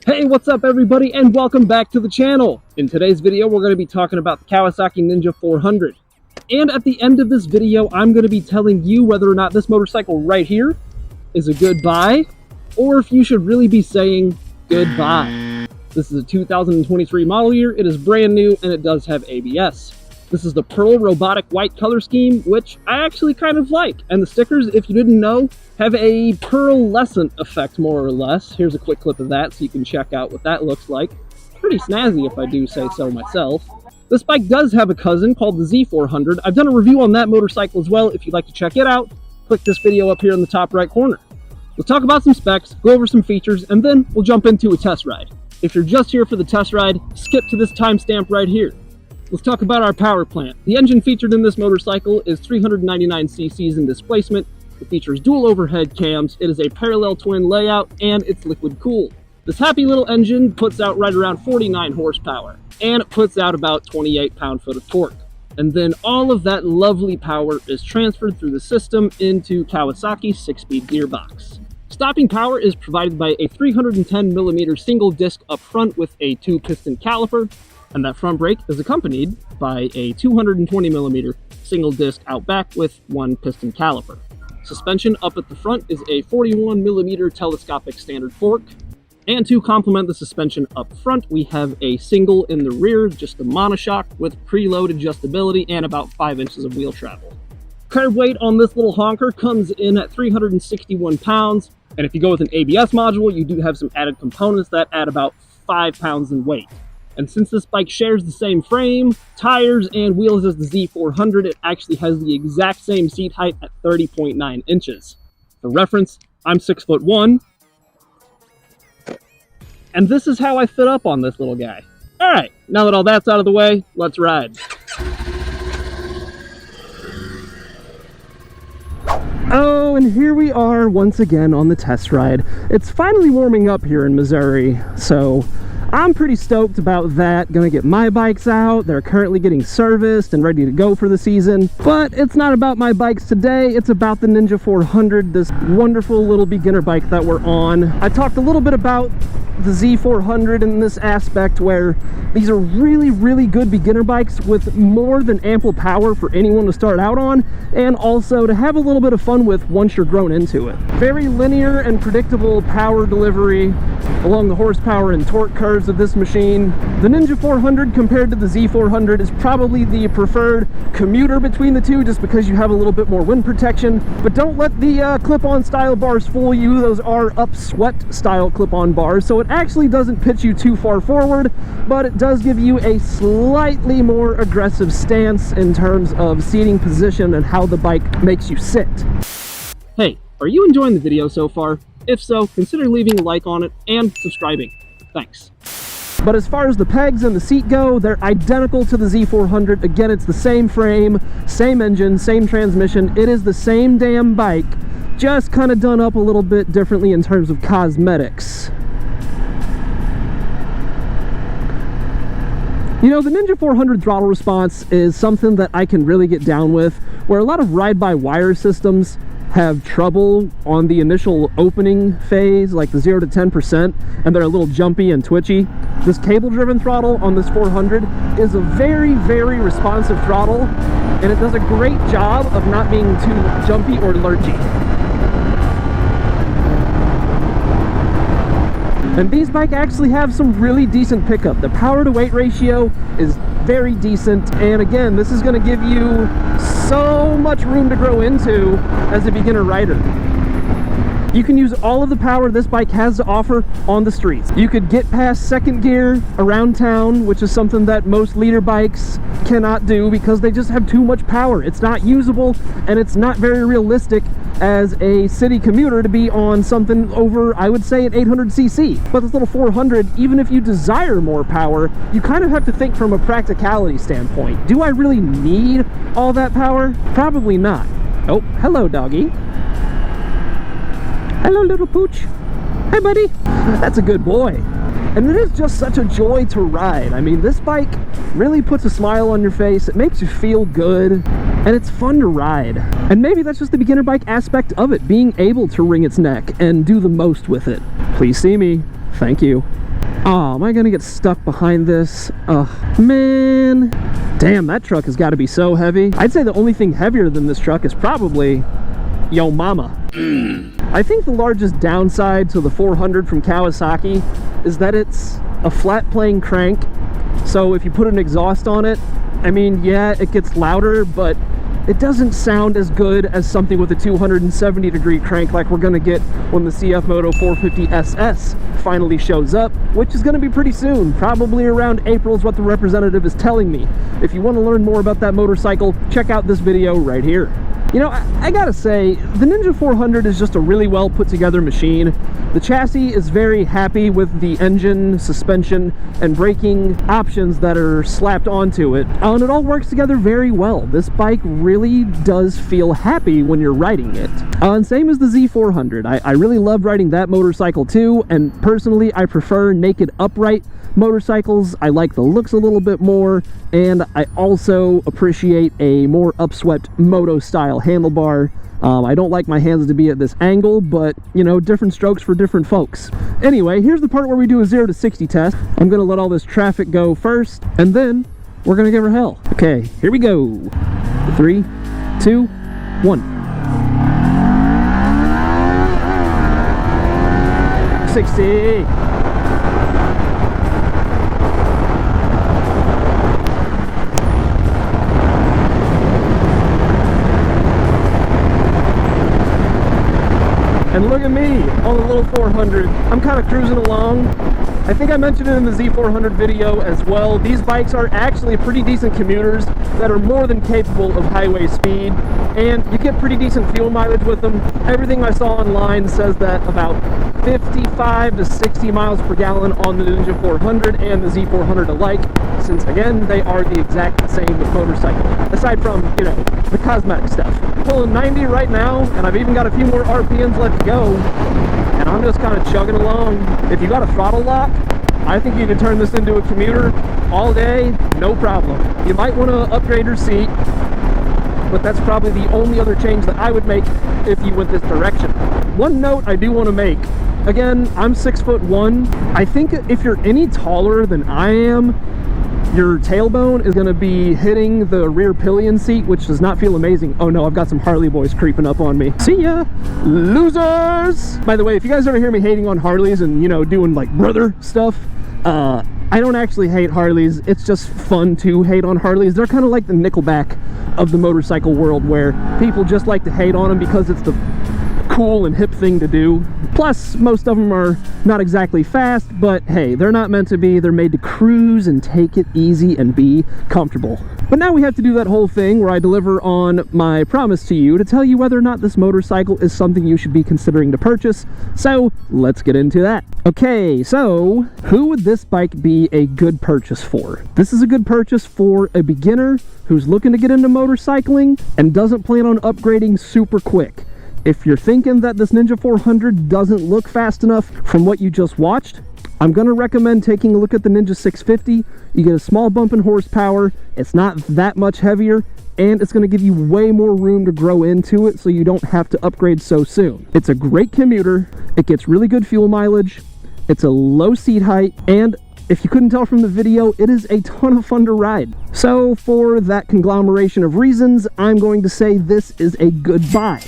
Hey, what's up everybody, and welcome back to the channel. In today's video, we're going to be talking about the Kawasaki Ninja 400. And at the end of this video, I'm going to be telling you whether or not this motorcycle right here is a good buy, or if you should really be saying goodbye. This is a 2023 model year, it is brand new, and it does have ABS. This is the Pearl Robotic White color scheme, which I actually kind of like. And the stickers, if you didn't know, have a pearlescent effect, more or less. Here's a quick clip of that so you can check out what that looks like. Pretty snazzy, if I do say so myself. This bike does have a cousin called the Z400. I've done a review on that motorcycle as well. If you'd like to check it out, click this video up here in the top right corner. Let's talk about some specs, go over some features, and then we'll jump into a test ride. If you're just here for the test ride, skip to this timestamp right here. Let's talk about our power plant. The engine featured in this motorcycle is 399 cc's in displacement. It features dual overhead cams, it is a parallel twin layout, and it's liquid cooled. This happy little engine puts out right around 49 horsepower, and it puts out about 28 pound-foot of torque. And then all of that lovely power is transferred through the system into Kawasaki's 6-speed gearbox. Stopping power is provided by a 310mm single disc up front with a 2-piston caliper, and that front brake is accompanied by a 220mm single disc out back with 1-piston caliper. Suspension up at the front is a 41mm telescopic standard fork, and to complement the suspension up front, we have a single in the rear, just a monoshock with preload adjustability and about 5 inches of wheel travel. Curb weight on this little honker comes in at 361 pounds, and if you go with an ABS module, you do have some added components that add about 5 pounds in weight. And since this bike shares the same frame, tires, and wheels as the Z400, it actually has the exact same seat height at 30.9 inches. For reference, I'm 6'1", and this is how I fit up on this little guy. Alright, now that all that's out of the way, let's ride. Oh, and here we are once again on the test ride. It's finally warming up here in Missouri, so I'm pretty stoked about that. Gonna get my bikes out. They're currently getting serviced and ready to go for the season. But it's not about my bikes today. It's about the Ninja 400, this wonderful little beginner bike that we're on. I talked a little bit about the Z400 in this aspect where these are really, really good beginner bikes with more than ample power for anyone to start out on, and also to have a little bit of fun with once you're grown into it. Very linear and predictable power delivery along the horsepower and torque curves of this machine. The Ninja 400 compared to the Z400 is probably the preferred commuter between the two, just because you have a little bit more wind protection. But don't let the clip-on style bars fool you. Those are up-swept style clip-on bars, so it actually doesn't pitch you too far forward, but it does give you a slightly more aggressive stance in terms of seating position and how the bike makes you sit. Hey, are you enjoying the video so far? If so, consider leaving a like on it and subscribing. Thanks. But as far as the pegs and the seat go, they're identical to the Z400. Again, it's the same frame, same engine, same transmission. It is the same damn bike, just kind of done up a little bit differently in terms of cosmetics. You know, the Ninja 400 throttle response is something that I can really get down with, where a lot of ride-by-wire systems have trouble on the initial opening phase, like the 0 to 10%, and they're a little jumpy and twitchy. This cable-driven throttle on this 400 is a very, very responsive throttle, and it does a great job of not being too jumpy or lurchy. And these bikes actually have some really decent pickup. The power to weight ratio is very decent, and again, this is going to give you so much room to grow into as a beginner rider. You can use all of the power this bike has to offer on the streets. You could get past second gear around town, which is something that most leader bikes cannot do because they just have too much power. It's not usable, and it's not very realistic as a city commuter to be on something over, I would say, an 800cc. But this little 400, even if you desire more power, you kind of have to think from a practicality standpoint. Do I really need all that power? Probably not. Oh, hello, doggy. Hello, little pooch. Hi, buddy. That's a good boy. And it is just such a joy to ride. I mean, this bike really puts a smile on your face. It makes you feel good. and it's fun to ride. And maybe that's just the beginner bike aspect of it, being able to wring its neck and do the most with it. Please see me. Thank you. Oh, am I gonna get stuck behind this? Oh, man. Damn, that truck has got to be so heavy. I'd say the only thing heavier than this truck is probably Yo Mama. I think the largest downside to the 400 from Kawasaki is that it's a flat plane crank. So if you put an exhaust on it, I mean, yeah, it gets louder, but it doesn't sound as good as something with a 270-degree crank like we're gonna get when the CF Moto 450 SS finally shows up, which is gonna be pretty soon. Probably around April is what the representative is telling me. If you want to learn more about that motorcycle, check out this video right here. You know, I gotta say, the Ninja 400 is just a really well put together machine. The chassis is very happy with the engine, suspension, and braking options that are slapped onto it. And it all works together very well. This bike really does feel happy when you're riding it. And same as the Z400. I really love riding that motorcycle too, and personally I prefer naked upright motorcycles. I like the looks a little bit more, and I also appreciate a more upswept moto style handlebar. I don't like my hands to be at this angle, but you know, different strokes for different folks. Anyway, here's the part where we do a 0 to 60 test. I'm gonna let all this traffic go first, and then we're gonna give her hell. Okay, here we go. 3, 2, 1. 60. And look at me on the little 400. I'm kind of cruising along. I think I mentioned it in the Z400 video as well. These bikes are actually pretty decent commuters that are more than capable of highway speed, and you get pretty decent fuel mileage with them. Everything I saw online says that about 55 to 60 miles per gallon on the Ninja 400 and the Z400 alike, since again, they are the exact same motorcycle, aside from, you know, the cosmetic stuff. Pulling 90 right now, and I've even got a few more RPMs left to go, and I'm just kind of chugging along. If you got a throttle lock, I think you can turn this into a commuter all day, no problem. You might want to upgrade your seat, but that's probably the only other change that I would make if you went this direction. One note I do want to make. Again, I'm 6'1". I think if you're any taller than I am, your tailbone is going to be hitting the rear pillion seat, which does not feel amazing. Oh no, I've got some Harley boys creeping up on me. See ya, losers! By the way, if you guys ever hear me hating on Harleys and, you know, doing like brother stuff, I don't actually hate Harleys. It's just fun to hate on Harleys. They're kind of like the Nickelback of the motorcycle world, where people just like to hate on them because it's the cool and hip thing to do. Plus, most of them are not exactly fast, but hey, they're not meant to be. They're made to cruise and take it easy and be comfortable. But now we have to do that whole thing where I deliver on my promise to you to tell you whether or not this motorcycle is something you should be considering to purchase. So let's get into that. Okay, so who would this bike be a good purchase for? This is a good purchase for a beginner who's looking to get into motorcycling and doesn't plan on upgrading super quick. If you're thinking that this Ninja 400 doesn't look fast enough from what you just watched, I'm going to recommend taking a look at the Ninja 650. You get a small bump in horsepower, it's not that much heavier, and it's going to give you way more room to grow into it so you don't have to upgrade so soon. It's a great commuter, it gets really good fuel mileage, it's a low seat height, and if you couldn't tell from the video, it is a ton of fun to ride. So for that conglomeration of reasons, I'm going to say this is a good buy.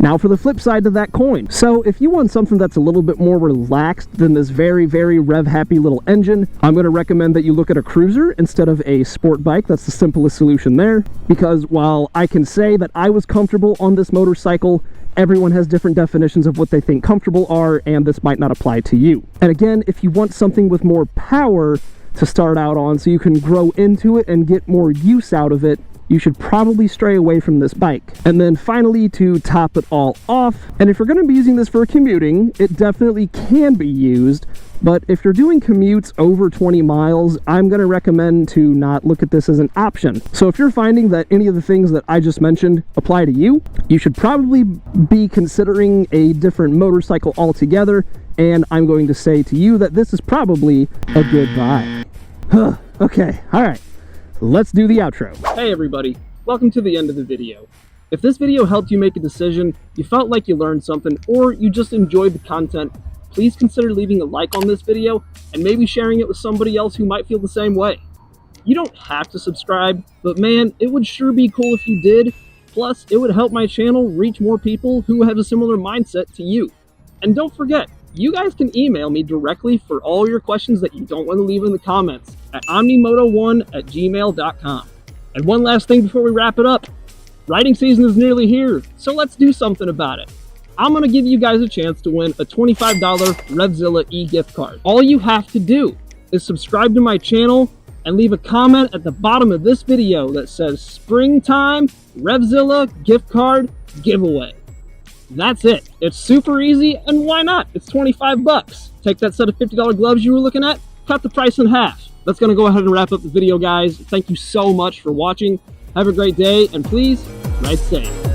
Now for the flip side of that coin. So if you want something that's a little bit more relaxed than this very, very rev-happy little engine, I'm going to recommend that you look at a cruiser instead of a sport bike. That's the simplest solution there. Because while I can say that I was comfortable on this motorcycle, everyone has different definitions of what they think comfortable are, and this might not apply to you. And again, if you want something with more power to start out on so you can grow into it and get more use out of it, you should probably stray away from this bike. And then finally, to top it all off, and if you're going to be using this for commuting, it definitely can be used, but if you're doing commutes over 20 miles, I'm going to recommend to not look at this as an option. So if you're finding that any of the things that I just mentioned apply to you, you should probably be considering a different motorcycle altogether, and I'm going to say to you that this is probably a good buy. Okay, all right. Let's do the outro. Hey everybody, welcome to the end of the video. If this video helped you make a decision, you felt like you learned something, or you just enjoyed the content, please consider leaving a like on this video and maybe sharing it with somebody else who might feel the same way. You don't have to subscribe, but man, it would sure be cool if you did. Plus, it would help my channel reach more people who have a similar mindset to you. And don't forget, you guys can email me directly for all your questions that you don't want to leave in the comments at omnimoto1@gmail.com. And one last thing before we wrap it up. Writing season is nearly here, so let's do something about it. I'm going to give you guys a chance to win a $25 Revzilla e-gift card. All you have to do is subscribe to my channel and leave a comment at the bottom of this video that says Springtime Revzilla Gift Card Giveaway. That's it. It's super easy, and why not? It's 25 bucks. Take that set of $50 gloves you were looking at, cut the price in half. That's going to go ahead and wrap up the video, guys. Thank you so much for watching. Have a great day, and please, ride safe.